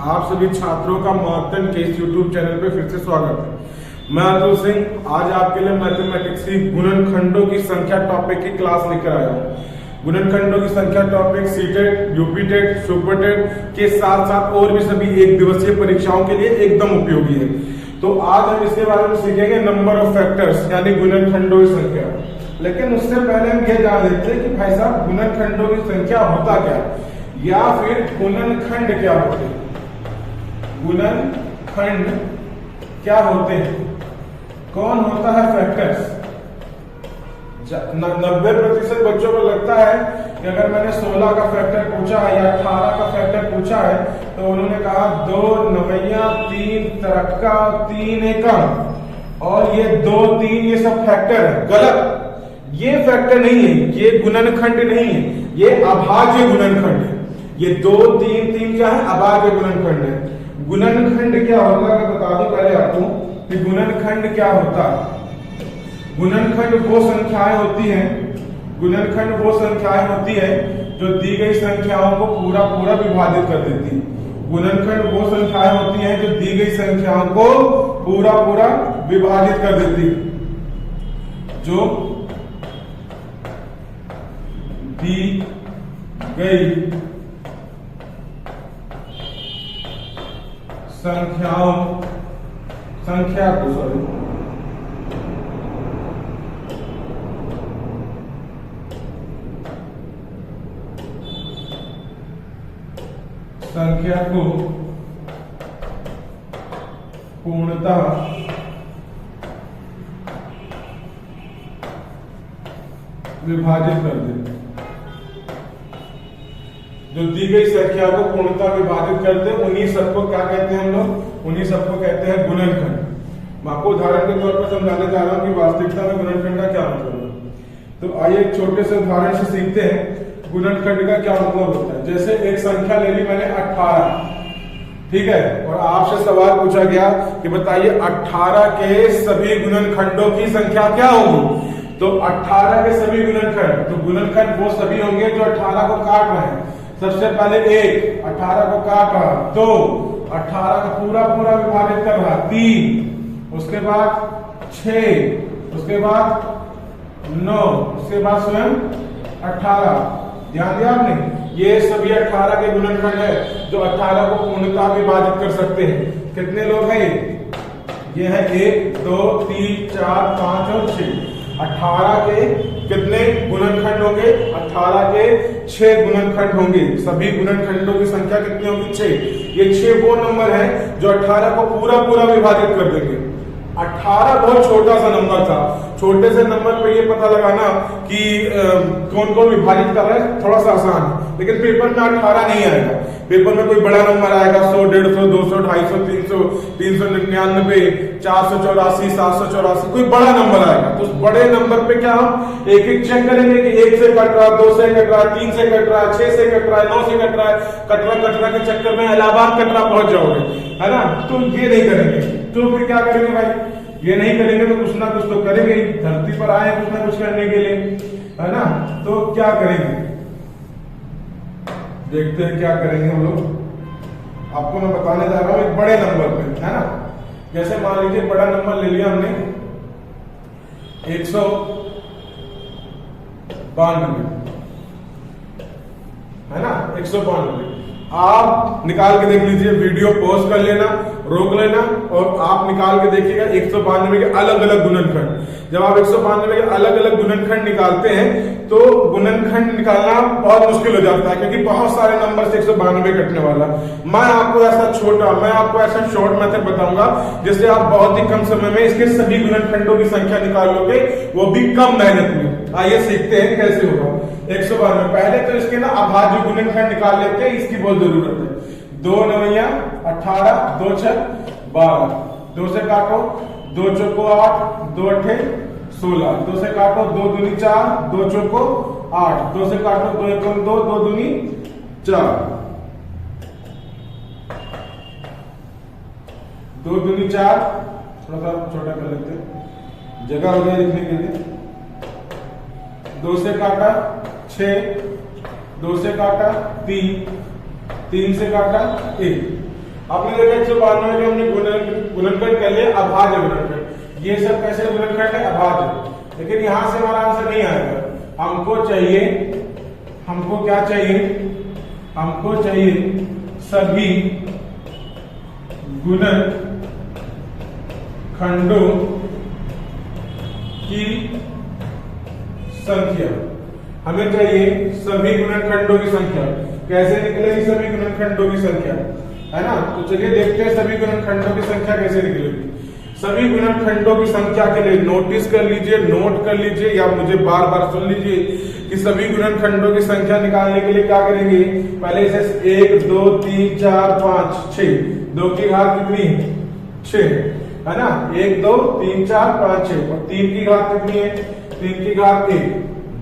आप सभी छात्रों का मार्कटन के इस यूट्यूब चैनल पे फिर से स्वागत है। मैं अतुल सिंह आज आपके लिए मैथमेटिक्स की गुणनखंडों की संख्या टॉपिक की क्लास लेकर आया हूँ। गुणनखंडों की संख्या टॉपिक सीटेट, यूपीटेट, सुपरटेट के साथ साथ और भी सभी एक दिवसीय परीक्षाओं के लिए एकदम उपयोगी है। तो आज हम इसके बारे में सीखेंगे नंबर ऑफ फैक्टर्स यानी गुणनखंडों की संख्या। लेकिन उससे पहले हम ये जान लेते हैं कि भाई साहब गुणनखंडों की संख्या होता क्या या फिर गुणनखंड क्या होते हैं। गुणनखंड क्या होते हैं, कौन होता है फैक्टर्स। 90% बच्चों को लगता है कि अगर मैंने 16 का फैक्टर पूछा है या 18 का फैक्टर पूछा है तो उन्होंने कहा 2 नवैया 3 तरक्का 3 एकम और ये 2 3 ये सब फैक्टर है। गलत, ये फैक्टर नहीं है, ये गुणनखंड नहीं है, ये अभाज्य गुणनखंड है। ये 2 3 3 क्या है, अभाज्य गुणनखंड है। गुणनखंड क्या होता है बता दूं पहले आपको कि गुणनखंड क्या होता है। गुणनखंड वो संख्याएं होती हैं, गुणनखंड वो संख्याएं होती है जो दी गई संख्याओं को पूरा पूरा विभाजित कर देती है। गुणनखंड वो संख्याएं होती हैं जो दी गई संख्याओं को पूरा पूरा विभाजित कर देती है। जो दी गई संख्या को पूर्णतः विभाजित कर दे। जो दी गई संख्या को पूर्णतः विभाजित करते हैं उन्हीं सबको क्या कहते हैं हम लोग, उन्हीं सबको कहते हैं गुणनखंड। मैं आपको उदाहरण के तौर पर समझाने जा रहा हूं कि वास्तविकता में गुणनखंड का क्या मतलब है। तो आइए एक छोटे से उदाहरण से सीखते हैं गुणनखंड का क्या मतलब होता है। जैसे एक संख्या ले ली मैंने 18, ठीक है, और आपसे सवाल पूछा गया कि बताइए 18 के सभी गुणनखंडों की संख्या क्या होगी। तो 18 के सभी गुणनखंड, तो गुणनखंड वो सभी होंगे जो 18 को काट रहे हैं। सबसे पहले 1 18 को काट रहा, 2 18 का पूरा पूरा विभाजित कर रहा, 3 उसके बाद 6 उसके बाद 9 उसके बाद स्वयं 18। ध्यान दिया आपने, ये सभी 18 के गुणनखंड है जो 18 को पूर्णतः विभाजित कर सकते हैं। कितने लोग हैं ये है 1 2 3 4 5 और 6। 18 के कितने गुणनखंड होंगे, 18 के 6 गुणनखंड होंगे। सभी गुणनखंडों की संख्या कितनी होगी, 6। ये 6 वो नंबर है जो 18 को पूरा पूरा विभाजित कर देंगे। 18 बहुत छोटा सा नंबर था, छोटे से नंबर पे ये पता लगाना कि कौन कौन विभाजित कर रहा है थोड़ा सा आसान है, लेकिन पेपर में 18 नहीं आएगा। पेपर में कोई बड़ा नंबर आएगा 100 150 200 250 300 399 484 784, कोई बड़ा नंबर आएगा। तो उस बड़े नंबर पे क्या हम एक एक चेक करेंगे कि 1 से कट रहा, 2 से कट रहा, 3 से कट रहा, 6 से कट रहा है, 9 से कट रहा है। कटरा के चक्कर में इलाहाबाद कटरा पहुंच जाओगे, है ना। तो ये नहीं करेंगे, तो फिर क्या करेंगे भाई, ये नहीं करेंगे तो कुछ ना कुछ तो करेंगे, धरती पर आए कुछ ना कुछ करने के लिए, है ना। तो क्या करेंगे, देखते हैं क्या करेंगे हम लोग। आपको मैं बताने जा रहा हूं एक बड़े नंबर पे, है ना। जैसे मान लीजिए बड़ा नंबर ले लिया हमने 192, है ना, 192। आप निकाल के देख लीजिए, वीडियो पॉज कर लेना, रोक लेना और आप निकाल के देखिएगा 192 के अलग अलग गुणनखंड। जब आप 192 के अलग अलग गुणनखंड निकालते हैं तो गुणनखंड निकालना बहुत मुश्किल हो जाता है, क्योंकि बहुत सारे नंबर से 192 कटने वाला। मैं आपको ऐसा शॉर्ट मेथड बताऊंगा जिससे आप बहुत ही कम समय में इसके सभी गुणनखंडों की संख्या निकाल लोगे, वो भी कम मेहनत में। आइए सीखते हैं कैसे होगा। 192 पहले तो इसके ना अभाज्य गुणनखंड निकाल लेते हैं, इसकी बहुत जरूरत है। 2 नवैया 18 2 6 12, 2 से काटो 2 चौको 8 2 अठे 16, 2 से काटो 2 दूनी 4 2 चौको 8, 2 से काटो 2 एकम 2 2 दूनी 4, 2 दूनी 4, थोड़ा सा छोटा कर लेते हैं, जगह हो जाए लिखने के लिए। 2 से काटा 6, 2 से काटा 3, 3 से काटा 1, आपने देखा 192 के हमने गुणनखंड कर लिया, अभाज्य गुणनखंड। ये सब कैसे गुणनखंड है? अभाज्य। लेकिन यहां से हमारा आंसर नहीं आएगा। हमको क्या चाहिए? हमको चाहिए सभी गुणनखंडों की संख्या। हमें चाहिए सभी गुणनखंडों की संख्या। कैसे निकलेगी सभी गुणनखंडों की संख्या? है ना? तो चलिए देखते हैं सभी गुणनखंडों की संख्या कैसे निकलेगी। सभी गुणनखंडों की संख्या के लिए नोटिस कर लीजिए, नोट कर लीजिए, या मुझे बार बार सुन लीजिए कि सभी गुणनखंडों की संख्या निकालने के लिए क्या करेंगे। पहले इसे 1 2 3 4 5 6, 2 की घात कितनी है? 6, है ना? 1 2 3 4 5 6, और 3 की घात कितनी है? 3 की घात 1।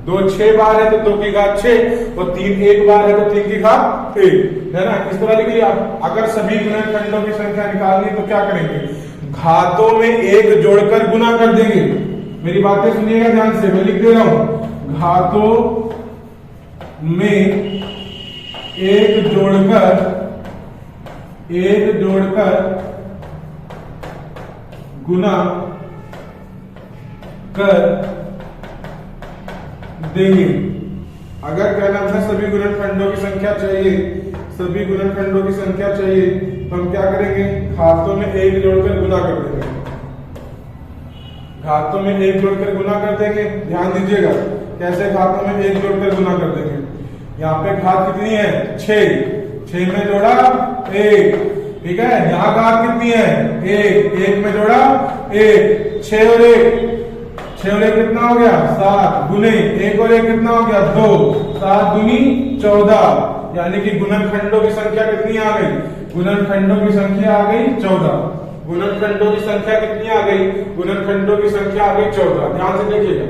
2 6 बार है तो 2 की घात 6, और 3 1 बार है तो 3 की घात 1, है ना? इस तरह लिख लिया। अगर सभी गुणनखंडों की संख्या निकालनी तो क्या करेंगे? घातों में 1 जोड़कर गुना कर देंगे। मेरी बातें सुनिएगा ध्यान से, मैं लिख दे रहा हूं। घातों में 1 जोड़कर गुना कर देंगे। अगर कहना था सभी गुणनखंडों की संख्या चाहिए, सभी गुणनखंडों की संख्या चाहिए, तो हम क्या करेंगे? घातों में 1 जोड़कर गुना कर देंगे। घातों में 1 जोड़कर गुना कर देंगे। ध्यान दीजिएगा कैसे घातों में 1 जोड़कर गुना कर देंगे। यहाँ पे घात कितनी है? 6, 6 में जोड़ा 1, ठीक है। यहाँ घात कितनी है? 1, 1 में जोड़ा 1, 6 और 1 कितना हो गया? 7, गुने 1 और 1 कितना हो गया? 2, 7 दूनी 14, यानी कि गुणनखंडों की संख्या कितनी आ गई? गुणनखंडों की संख्या आ गई 14। गुणनखंडों की संख्या कितनी आ गई? गुणनखंडों की संख्या आ गई 14। ध्यान से देखिएगा,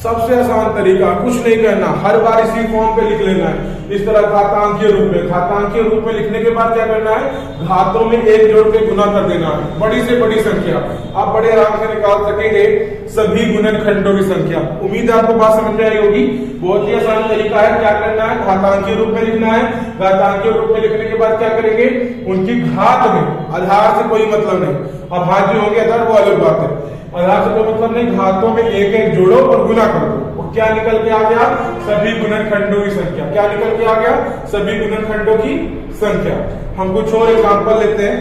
सबसे आसान तरीका, कुछ नहीं करना, हर बार इसी फॉर्म पे लिख लेना है, इस तरह घातांकीय रूप में। घातांकीय रूप में लिखने के बाद क्या करना है? घातों में 1 जोड़ के गुना कर देना है, बड़ी से बड़ी संख्या। आप बड़े आराम से निकाल सकेंगे सभी गुणनखंडों की संख्या। उम्मीद है आपको बात समझ में आई होगी। बहुत ही आसान तरीका है। क्या करना है? घातांकीय रूप में लिखना है। घातांकीय रूप में लिखने के बाद क्या करेंगे? उनकी घात में, आधार से कोई मतलब नहीं, अभाज्य हो गया आधार वो अलग बात है, आधार से कोई मतलब नहीं, घातों में 1 1 जोड़ो और गुना कर दो। और क्या निकल के आ गया? सभी गुणनखंडों की संख्या। क्या निकल के आ गया? सभी गुणनखंडों की संख्या। हम कुछ और एग्जांपल लेते हैं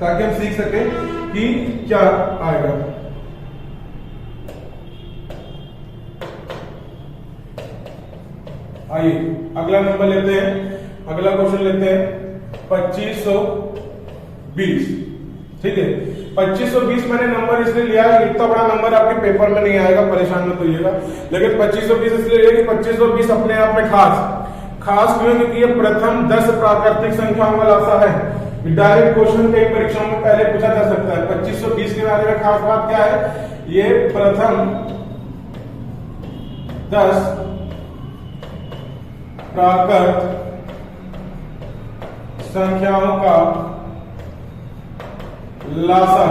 ताकि हम सीख सके कि क्या आएगा। आइए अगला नंबर लेते हैं, अगला क्वेश्चन लेते हैं 2520। ठीक है, 2520 मैंने नंबर इसलिए लिया है, इतना बड़ा नंबर आपके पेपर में नहीं आएगा, परेशान मत होइएगा। लेकिन 2520 इसलिए लिया कि 2520 अपने आप में खास क्यों? क्योंकि ये प्रथम 10 प्राकृतिक संख्याओं का लासा है। डायरेक्ट क्वेश्चन कई परीक्षाओं में पहले पूछा जा सकता है। 2520 के बारे में खास बात क्या है? ये प्रथम 10 प्राकृत संख्याओं का लासा,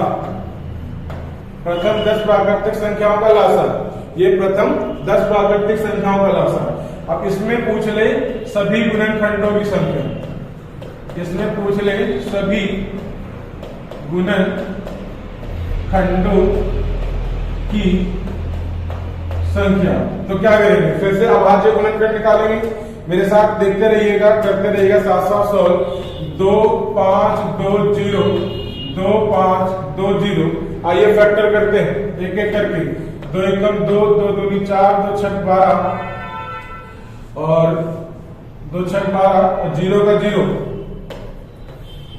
प्रथम 10 प्राकृतिक संख्याओं का लासा, ये प्रथम 10 प्राकृतिक संख्याओं का लासा। अब इसमें पूछ ले सभी गुणनखंडों की संख्या, इसमें पूछ ले सभी गुणनखंडों की संख्या, तो क्या करेंगे? फिर से अभाज्य गुणनखंड निकालेंगे। मेरे साथ देखते रहिएगा, करते रहिएगा, साथ साथ सॉल्व। 2 5 2 0 2 5 2 0। आइए फैक्टर करते हैं एक एक करके। 2 एकम 2, 2 दूनी 4, 2 छक 12 और 2 छक 12 और 0 का 0,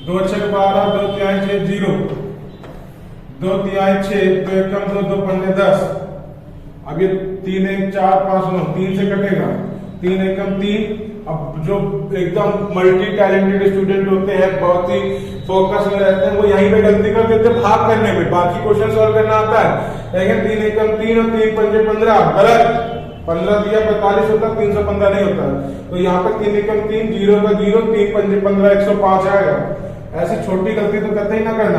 2 छक 12, 2 तिहाई 6 0, 2 तिहाई 6, 2 एकम 2, 2 पंजे 10। अब ये 3 1 4 5 9, 3 से कटेगा, 3 एकम 3। अब जो एकदम मल्टी टैलेंटेड स्टूडेंट होते हैं, बहुत ही फोकस में रहते हैं, वो यहीं पे गलती कर देते हैं भाग करने में, बाकी क्वेश्चन सॉल्व करना आता है। लेकिन 3 एकम 3 और 3 पंजे 15, गलत। 15 दिया 45 होता, 315 नहीं होता। तो यहाँ पे 3 एकम 3, 0 का 0, 3 पंजे 15, 105 आएगा। ऐसी छोटी गलती तो कतई ना करना,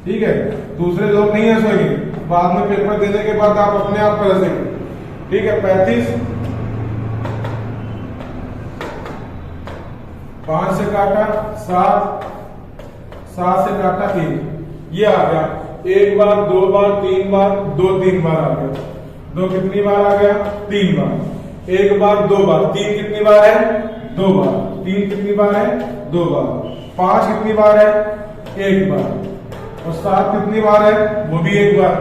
ठीक है? दूसरे लोग नहीं हंसेंगे, बाद में पेपर देने के बाद आप अपने आप पर हंसेंगे, ठीक है? 35 5 से काटा 7, 7 से काटा 1, ये आ गया। एक बार, दो बार, तीन बार, दो तीन बार आ गया। दो कितनी बार आ गया? 3 बार। एक बार, दो बार, 3 कितनी बार है? 2 बार। 3 कितनी बार है? 2 बार। 5 कितनी बार है? 1 बार। और 7 कितनी बार है? वो भी 1 बार।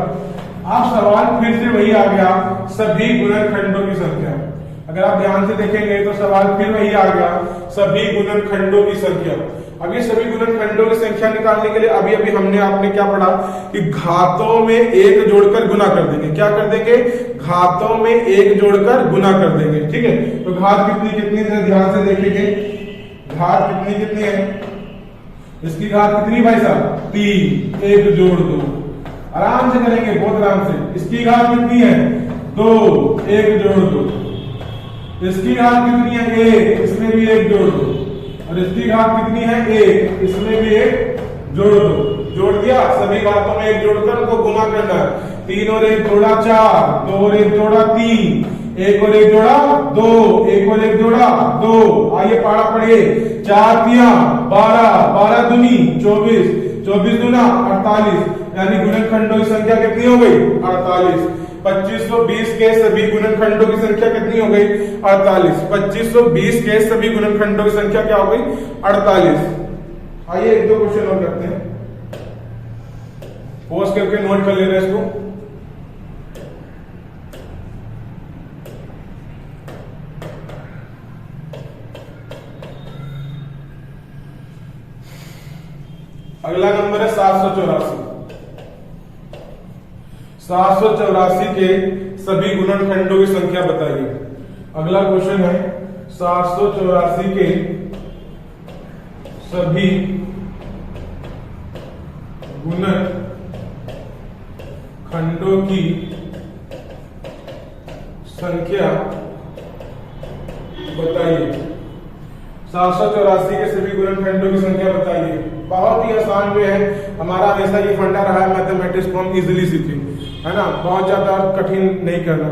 आप सवाल फिर से वही आ गया, सभी गुणनखंडों की संख्या। अगर आप ध्यान से देखेंगे तो सवाल फिर वही आ गया, सभी गुणनखंडों की संख्या। अब ये सभी गुणनखंडों की संख्या निकालने के लिए अभी अभी हमने आपने क्या पढ़ा कि घातों में 1 जोड़कर गुना कर देंगे। क्या कर देंगे? घातों में 1 जोड़कर गुना कर देंगे। ठीक है, तो घात कितनी कितनी है ध्यान से देखेंगे। घात कितनी कितनी है? इसकी घात कितनी भाई साहब? 3। 1 जोड़ 2, आराम से करेंगे, बहुत आराम से। इसकी घात कितनी है? 2। 1 जोड़ 2। इसकी घात कितनी है? 1। इसमें भी 1 जोड़ 2। और इसकी घात कितनी है? 1। इसमें भी 1 जोड़ 2। जोड़ दिया। सभी घातों में 1 जोड़कर उनको गुना करना है। 3 और 1 जोड़ा 4, 2 और 1 जोड़ा 3, 1 और 1 जोड़ा 2, 1 और 1 जोड़ा 2। आइए पारा पढ़िए। 4 तिया 12, 12 दूनी 24, 24 दूना 48, यानी गुणनखंडों की संख्या कितनी हो गई? 48। 2520 के सभी गुणनखंडों की संख्या कितनी हो गई? 48। 2520 के सभी गुणनखंडों की संख्या क्या हो गई? 48। आइए 1-2 क्वेश्चन और करते हैं, पॉज करके नोट कर ले रहे हैं इसको। अगला नंबर है 784। 784 के सभी गुणनखंडों की संख्या बताइए। अगला क्वेश्चन है 784 के सभी गुणनखंडों की संख्या बताइए। 784 के सभी गुणनखंडों की संख्या बताइए। बहुत ही आसान जो है, हमारा हमेशा ये फंडा रहा है मैथमेटिक्स को हम इजीली सीखें, है ना। बहुत ज्यादा कठिन नहीं करना,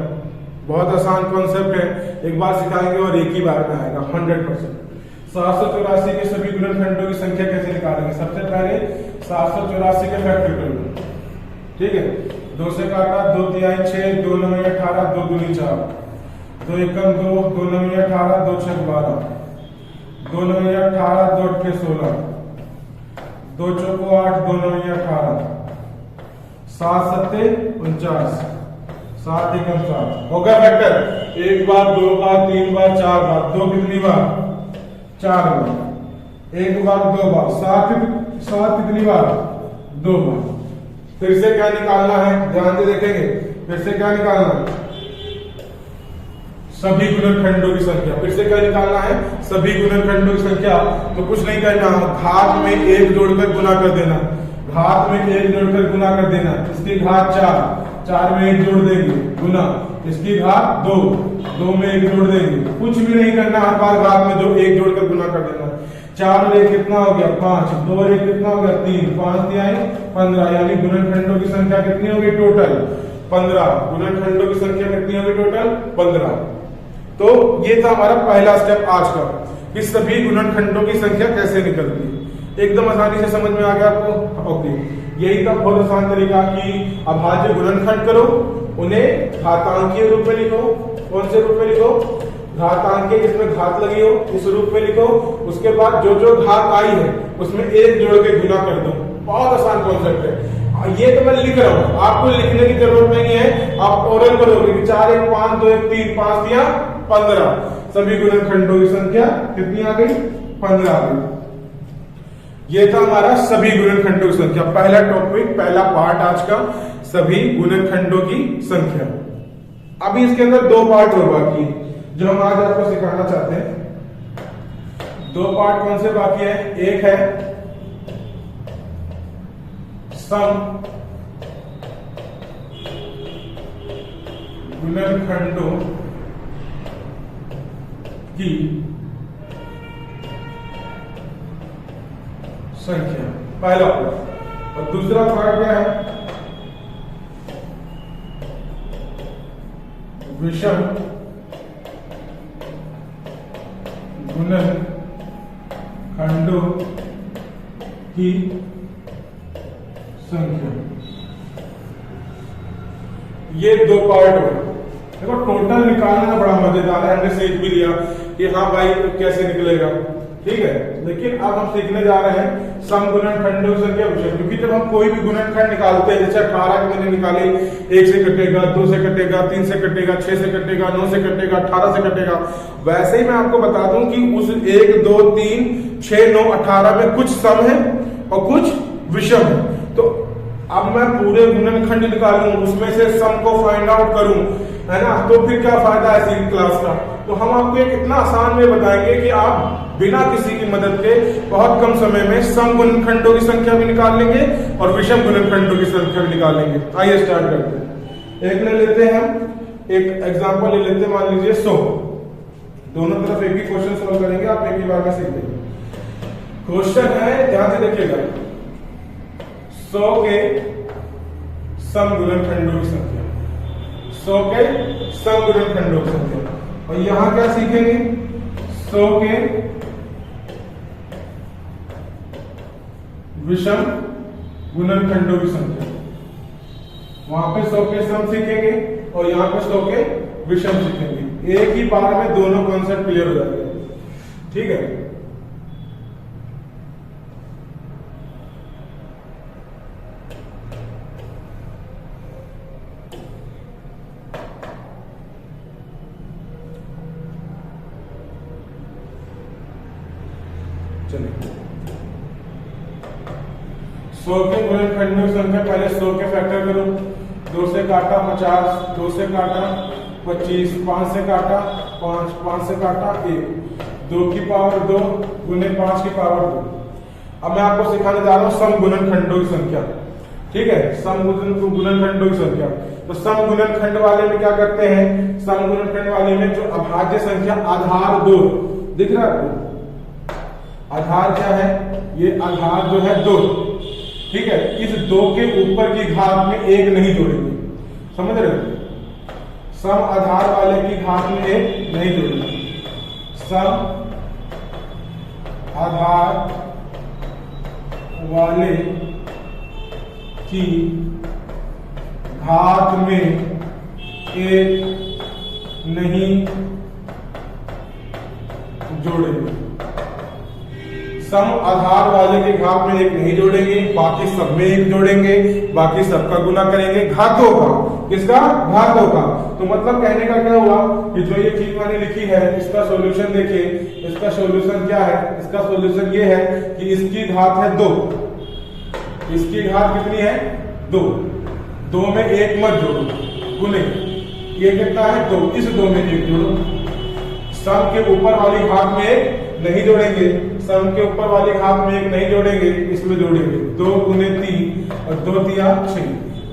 बहुत आसान कॉन्सेप्ट है। एक बार सिखाएंगे और एक ही बार में आएगा 100%। 784 के सभी गुणनखंडों की संख्या कैसे निकालेंगे? सबसे पहले 784 के फैक्टर कर लो। ठीक है, 2 से काटा, 2 तिहाई 6, 2 9 18, 2 दूनी 4, 2 एकम 2, 2 9 18, 2 6 12, 2 9 18, 2 8 16, 2 चौको 8, 2 9 18, 7 7 49, 7 एकम 7। हो गया फैक्टर। 1 बार, 2 बार, 3 बार, 4 बार। 2 कितनी बार? 4 बार। 1 बार, 2 बार। 7 कितनी बार? 2 बार। फिर से क्या निकालना है? ध्यान से देखेंगे। फिर से क्या निकालना है? सभी गुणनखंडों की संख्या। फिर से क्या निकालना है? सभी गुणनखंडों की संख्या। तो कुछ नहीं करना, घात में 1 जोड़कर गुना कर देना। घात में 1 जोड़कर गुना कर देना। इसकी घात 4, 4 में 1 जोड़ देंगे, गुना। इसकी घात 2, 2 में 1 जोड़ देंगे। कुछ भी नहीं करना, हर बार घात में जो 1 जोड़कर गुना कर देना। 4 और 1 कितना हो गया? 5, 2 और 1 कितना हो गया? 3, 5 तिहाई 15, यानी गुणनखंडों की संख्या कितनी होगी टोटल? 15। गुणनखंडों की संख्या कितनी होगी टोटल? 15। तो ये था हमारा पहला स्टेप आज का, कि सभी गुणनखंडों की संख्या कैसे निकलती है। एकदम आसानी से समझ में आ गया आपको? ओके, यही था बहुत आसान तरीका कि अभाज्य गुणनखंड करो, उन्हें घातांकीय रूप में लिखो। कौन से रूप में लिखो? घातांकीय, जिसमें घात लगी हो, इस रूप में लिखो। उसके बाद जो जो घात आई है उसमें 1 जोड़ के गुना कर दो। बहुत आसान कॉन्सेप्ट है। ये तो मैं लिख रहा हूं, आपको लिखने की जरूरत नहीं है, आप ओरल करोगे। 4 1 5 2 1 3, 5 दिया 15। सभी गुणनखंडों की संख्या कितनी आ गई? 15 आ गई। ये था हमारा सभी गुणनखंडों की संख्या। पहला टॉपिक, पहला पार्ट आज का, सभी गुणनखंडों की संख्या। अभी इसके अंदर 2 पार्ट और बाकी जो हम आज आपको सिखाना चाहते हैं। 2 पार्ट कौन से बाकी है? एक है सम गुणनखंडों की संख्या, पहला पार्ट। और दूसरा पार्ट क्या है? विषम गुणनखंडों की संख्या। ये दो पार्ट हो। देखो टोटल निकालना बड़ा मजेदार है, हमने सीख भी लिया कि हाँ भाई कैसे निकलेगा, ठीक है। लेकिन अब हम सीखने जा रहे हैं सम गुणनखंडों की संख्या विषम, क्योंकि जब हम कोई भी गुणनखंड निकालते हैं, जैसे 18 के मैंने निकाले, 1 से कटेगा, 2 से कटेगा, 3 से कटेगा, 6 से कटेगा, 9 से कटेगा, 18 से कटेगा, वैसे ही मैं आपको बता दूं कि उस 1 2 3 6 9 18 में कुछ सम है और कुछ विषम है। तो अब मैं पूरे गुणनखंड निकालूं, उसमें से सम को फाइंड आउट करूं, है ना, तो फिर क्या फायदा है इसी क्लास का। तो हम आपको एक इतना आसान वे बताएंगे कि आप बिना किसी की मदद के बहुत कम समय में सम गुणनखंडों की संख्या भी निकाल लेंगे और विषम गुणनखंडों की संख्या भी निकाल लेंगे। आइए स्टार्ट करते हैं। एक ले लेते हैं हम, एक एग्जांपल ले लेते हैं, मान लीजिए 100। दोनों तरफ एक ही क्वेश्चन सॉल्व करेंगे, आप एक ही बार में सीख लेंगे। क्वेश्चन है, ध्यान से देखिएगा, 100 के सम गुणनखंडों की संख्या, 100 के सम गुणनखंडों की संख्या। और यहां क्या सीखेंगे, 100 के विषम गुणनखंडों की संख्या। वहां पे 100 के सम सीखेंगे और यहां पे 100 के विषम सीखेंगे। एक ही बार में दोनों कॉन्सेप्ट क्लियर हो जाएंगे, ठीक है। चलिए 100 के गुणनखंडों की संख्या, पहले 100 के फैक्टर करो। 2 से काटा 50, 2 से काटा 25, 5 से काटा 5, 5 से काटा 1, 2 की पावर 2 गुने 5 की पावर 2। अब मैं आपको सिखाने जा रहा हूं सम गुणनखंडों की संख्या, ठीक है, सम गुणनखंडों की संख्या। तो सम गुणनखंड वाले में क्या करते हैं, सम गुणनखंड वाले में जो अभाज्य संख्या आधार 2 दिख रहा है आपको, आधार क्या है, ये आधार जो है 2, ठीक है। इस 2 के ऊपर की घात में 1 नहीं जोड़ेंगे, समझ रहे हो। सम आधार वाले की घात में 1 नहीं जोड़ेंगे। सम आधार वाले की घात में 1 नहीं जोड़ेंगे। सम आधार वाले के घात में 1 नहीं जोड़ेंगे, बाकी सब में 1 जोड़ेंगे, बाकी सबका गुना करेंगे घातों का। किसका, घातों का। तो मतलब कहने का क्या हुआ कि जो ये चीज मैंने लिखी है, इसका सॉल्यूशन देखिए, इसका सॉल्यूशन क्या है, इसका सॉल्यूशन ये है कि इसकी घात है 2, इसकी घात कितनी है 2, 2 में 1 मत जोड़ो, गुने, ये कितना है 2, इस 2 में 1 जोड़ो। सम के ऊपर वाली घात में 1 नहीं जोड़ेंगे, सम के ऊपर वाली घात में 1 नहीं जोड़ेंगे, इसमें जोड़ेंगे 2 गुने 3 और 2 तिया 6।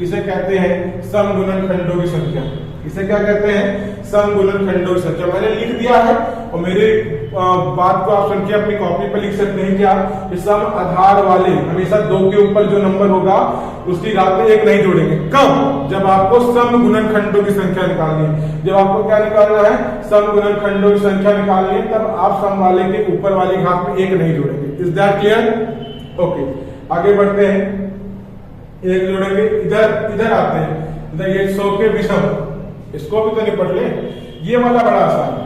इसे कहते हैं सम गुणनखंडों की संख्या। इसे क्या कहते हैं, सम गुणनखंडों की संख्या। मैंने लिख दिया है और मेरे बात को आप सुन के अपनी कॉपी पर लिख सकते हैं क्या, कि सम आधार वाले हमेशा 2 के ऊपर जो नंबर होगा उसकी घात में 1 नहीं जोड़ेंगे। कब, जब आपको सम गुणनखंडों की संख्या निकालनी है। जब आपको क्या निकालना है, सम गुणनखंडों की संख्या निकालनी है, तब आप सम वाले के ऊपर वाली घात में 1 नहीं जोड़ेंगे। Is that clear? ओके, आगे बढ़ते हैं। 1 जोड़ेंगे, इधर आते हैं, इधर ये 100 के विषम, इसको भी तो निपट ले। ये वाला बड़ा आसान है,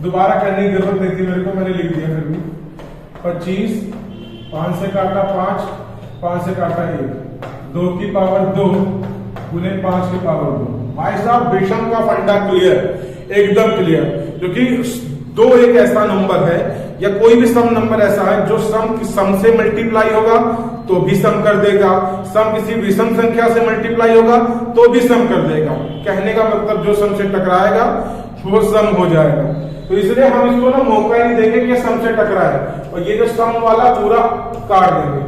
दोबारा करने की जरूरत नहीं थी मेरे को, मैंने लिख दिया फिर भी। 25, 5 से काटा 5, 5 से काटा 1, 2 की पावर 2 गुने 5 की पावर 2। भाई साहब विषम का फंडा क्लियर, एकदम क्लियर। क्योंकि 2 एक ऐसा नंबर है या कोई भी सम नंबर ऐसा है जो सम से मल्टीप्लाई होगा तो भी सम कर देगा, सम किसी विषम संख्या से मल्टीप्लाई होगा तो भी सम कर देगा। कहने का मतलब जो सम से टकराएगा वो सम हो जाएगा। तो इसलिए हम इसको ना मौका ही नहीं देंगे कि सम से टकराए, और ये जो सम वाला पूरा काट देंगे।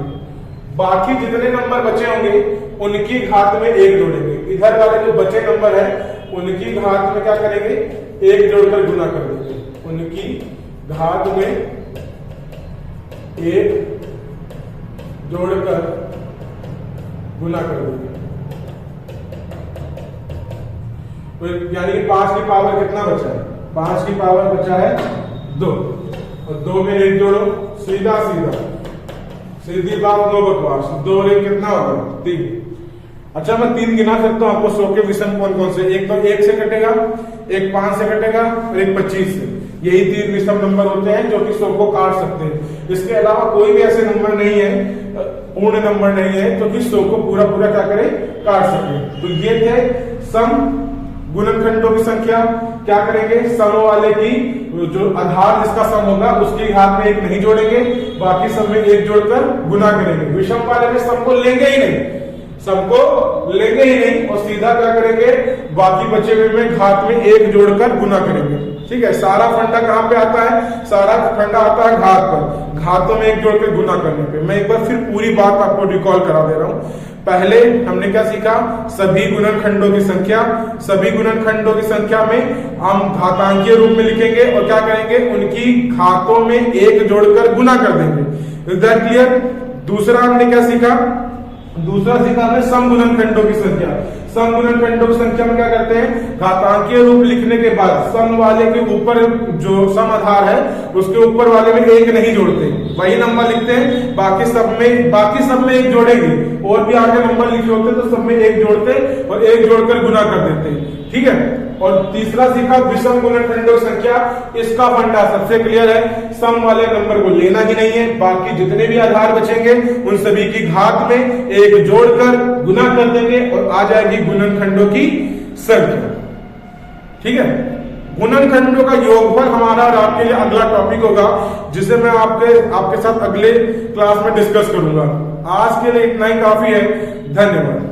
बाकी जितने नंबर बचे होंगे उनकी घात में 1 जोड़ेंगे। इधर वाले जो बचे नंबर है उनकी घात में क्या करेंगे, 1 जोड़कर गुना कर देंगे। उनकी घात में 1 जोड़कर गुना कर देंगे। तो यानी कि 5 की पावर कितना बचा है, 5 की पावर बचा है 2, और 2 में 1 जोड़ो, सीधा सीधा सीधी बात, नो बकवास। 2 और 1 कितना होगा? 3। अच्छा, मैं 3 गिना सकता हूँ आपको 100 के विषम कौन कौन से। एक तो 1 से कटेगा, एक 5 से कटेगा और एक 25 से। यही 3 विषम नंबर होते हैं जो कि 100 को काट सकते हैं। इसके अलावा कोई भी ऐसे नंबर नहीं है, पूर्ण नंबर नहीं है जो कि 100 को पूरा पूरा क्या करे, काट सके। तो ये थे सम गुणनखंडों की संख्या। क्या करेंगे, सम वाले की जो आधार जिसका सम होगा उसके घात में 1 नहीं जोड़ेंगे, बाकी सब में 1 जोड़कर गुना करेंगे। विषम वाले में सम को लेंगे ही नहीं, सबको लेंगे ही नहीं और सीधा क्या करेंगे, बाकी बचे हुए में घात में 1 जोड़कर गुना करेंगे। ठीक है, सारा फंडा कहां पे आता है? सारा फंडा आता है घात पर, घातों में 1 जोड़कर गुना करने पे। मैं एक बार फिर पूरी बात आपको रिकॉल करा दे रहा हूं। पहले हमने क्या सीखा? सभी गुणनखंडों की संख्या। सभी गुणनखंडों की संख्या में हम घातांकीय रूप में लिखेंगे और क्या करेंगे, उनकी घातों में 1 जोड़कर गुना कर देंगे। Is that clear? दूसरा हमने क्या सीखा? दूसरा सीखा हमने सम गुणनखंडों की संख्या। सम गुणनखंडों की संख्या में क्या करते हैं, घातांकीय रूप लिखने के बाद सम वाले के ऊपर जो सम आधार है उसके ऊपर वाले में 1 नहीं जोड़ते, वही नंबर लिखते हैं। बाकी सब में 1 जोड़ेंगे, और भी आगे नंबर लिखे होते तो सब में 1 जोड़ते और 1 जोड़कर गुना कर देते। ठीक है। और तीसरा सीखा विषम गुणनखंडों की संख्या। इसका फंडा सबसे क्लियर है, सम वाले नंबर को लेना ही नहीं है, बाकी जितने भी आधार बचेंगे उन सभी की घात में 1 जोड़कर गुना कर देंगे और आ जाएगी गुणनखंडों की संख्या। ठीक है। गुणनखंडों का योगफल हमारा और आपके लिए अगला टॉपिक होगा, जिसे मैं आपके साथ अगले क्लास में डिस्कस करूंगा। आज के लिए इतना ही काफी है। धन्यवाद।